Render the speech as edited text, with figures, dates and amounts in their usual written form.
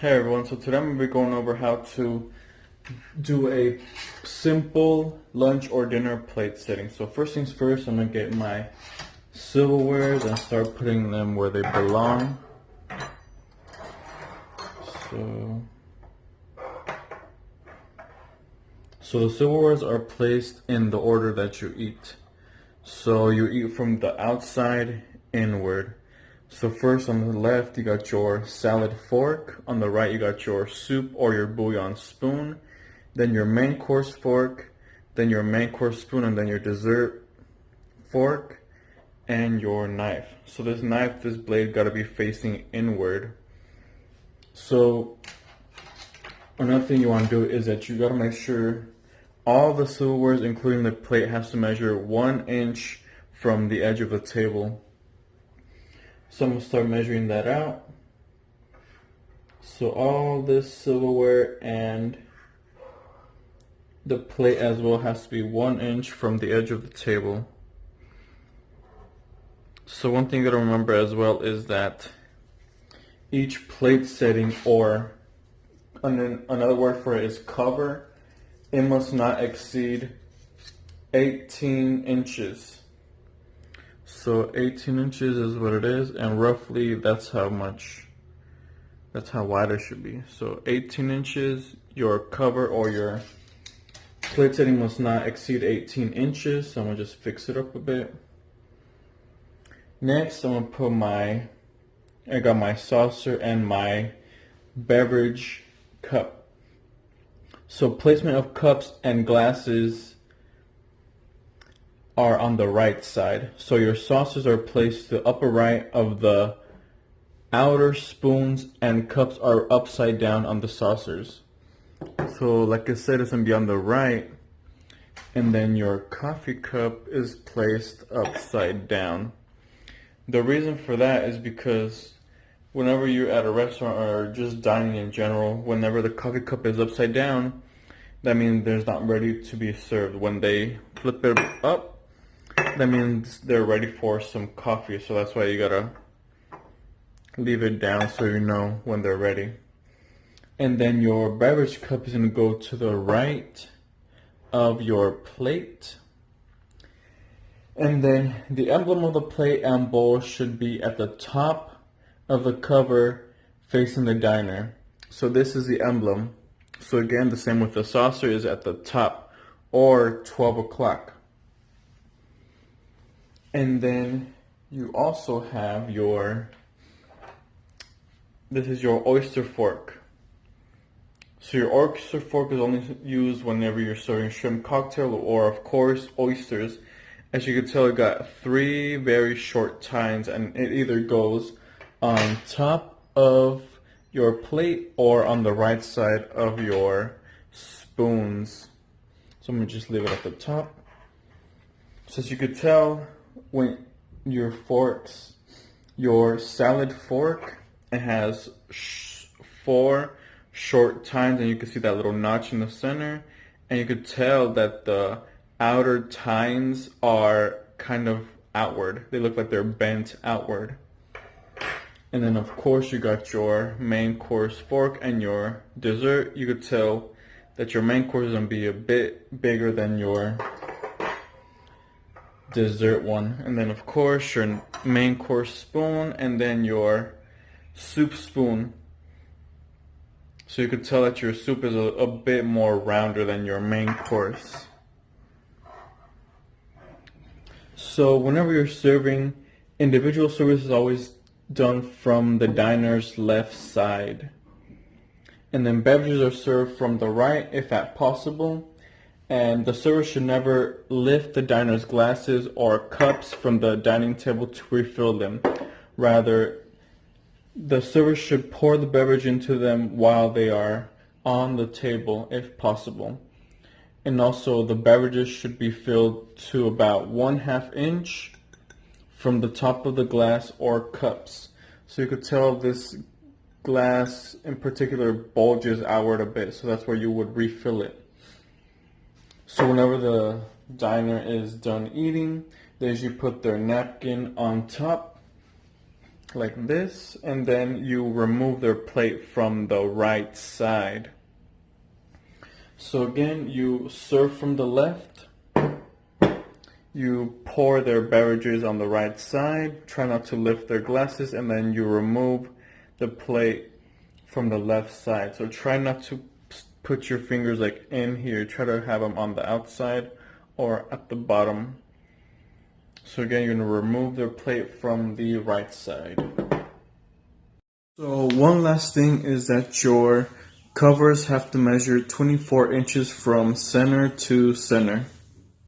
Hey everyone, so today I'm going to be going over how to do a simple lunch or dinner plate setting. So first things first, I'm going to get my silverwares and start putting them where they belong. So the silverwares are placed in the order that you eat. So you eat from the outside inward. So first on the left you got your salad fork, on the right you got your soup or your bouillon spoon, then your main course fork, then your main course spoon, and then your dessert fork and your knife. So this knife, this blade got to be facing inward. So another thing you want to do is that you got to make sure all the silverwares, including the plate, has to measure 1 inch from the edge of the table. So I'm going to start measuring that out. So all this silverware and the plate as well has to be 1 inch from the edge of the table. So one thing you got to remember as well is that each plate setting, or another word for it is cover, it must not exceed 18 inches. So 18 inches is what it is, and roughly that's how wide it should be. So 18 inches, your cover or your plate setting must not exceed 18 inches. So I'm gonna just fix it up a bit. Next, I'm gonna put I got my saucer and my beverage cup. So placement of cups and glasses are on the right side. So your saucers are placed to the upper right of the outer spoons, and cups are upside down on the saucers. So like I said, it's gonna be on the right, and then your coffee cup is placed upside down. The reason for that is because whenever you're at a restaurant or just dining in general, whenever the coffee cup is upside down, that means there's not ready to be served. When they flip it up, that means they're ready for some coffee. So that's why you gotta leave it down so you know when they're ready. And then your beverage cup is gonna go to the right of your plate. And then the emblem of the plate and bowl should be at the top of the cover facing the diner. So this is the emblem. So again, the same with the saucer, is at the top or 12 o'clock. And then you also have this is your oyster fork. So your oyster fork is only used whenever you're serving shrimp cocktail or, of course, oysters. As you can tell, it got 3 very short tines, and it either goes on top of your plate or on the right side of your spoons. So I'm gonna just leave it at the top. So as you could tell, when your forks, your salad fork, it has 4 short tines, and you can see that little notch in the center, and you could tell that the outer tines are kind of outward. They look like they're bent outward. And then of course you got your main course fork and your dessert. You could tell that your main course is going to be a bit bigger than your dessert one. And then of course your main course spoon, and then your soup spoon. So you could tell that your soup is a bit more rounder than your main course. So whenever you're serving, individual service is always done from the diner's left side. And then beverages are served from the right if at possible. And the server should never lift the diner's glasses or cups from the dining table to refill them. Rather, the server should pour the beverage into them while they are on the table if possible. And also the beverages should be filled to about 1/2 inch from the top of the glass or cups. So you could tell this glass in particular bulges outward a bit, so that's where you would refill it. So whenever the diner is done eating, they usually put their napkin on top like this, and then you remove their plate from the right side. So again, you serve from the left, you pour their beverages on the right side, try not to lift their glasses, and then you remove the plate from the left side. So try not to put your fingers like in here, try to have them on the outside or at the bottom. So again, you're going to remove their plate from the right side. So one last thing is that your covers have to measure 24 inches from center to center.